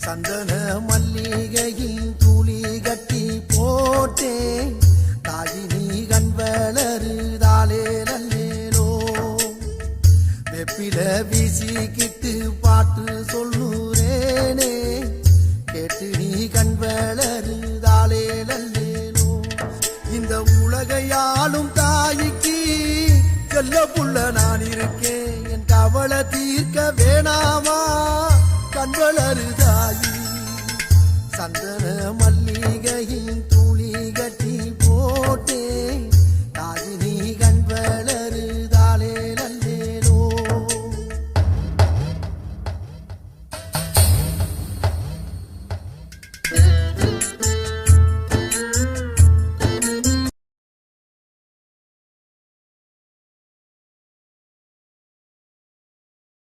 சந்தன மல்லிகையின் துளி கட்டி போட்டேன் தாயினி கண் வளருதாலே நல்லேனோ வெப்பில வீசிக்கிட்டு பாட்டு சொல்லுறேனே கேட்டு நீ கண் வளருதாலே நல்லேனோ இந்த உலகையாளும் தாய்க்கு செல்ல புள்ள நான் இருக்கேன் என் கவலை தீர்க்க வேணாமா கண் வளருதாயி சந்தன மல்லிகையின் துளி கட்டி போட்டேன்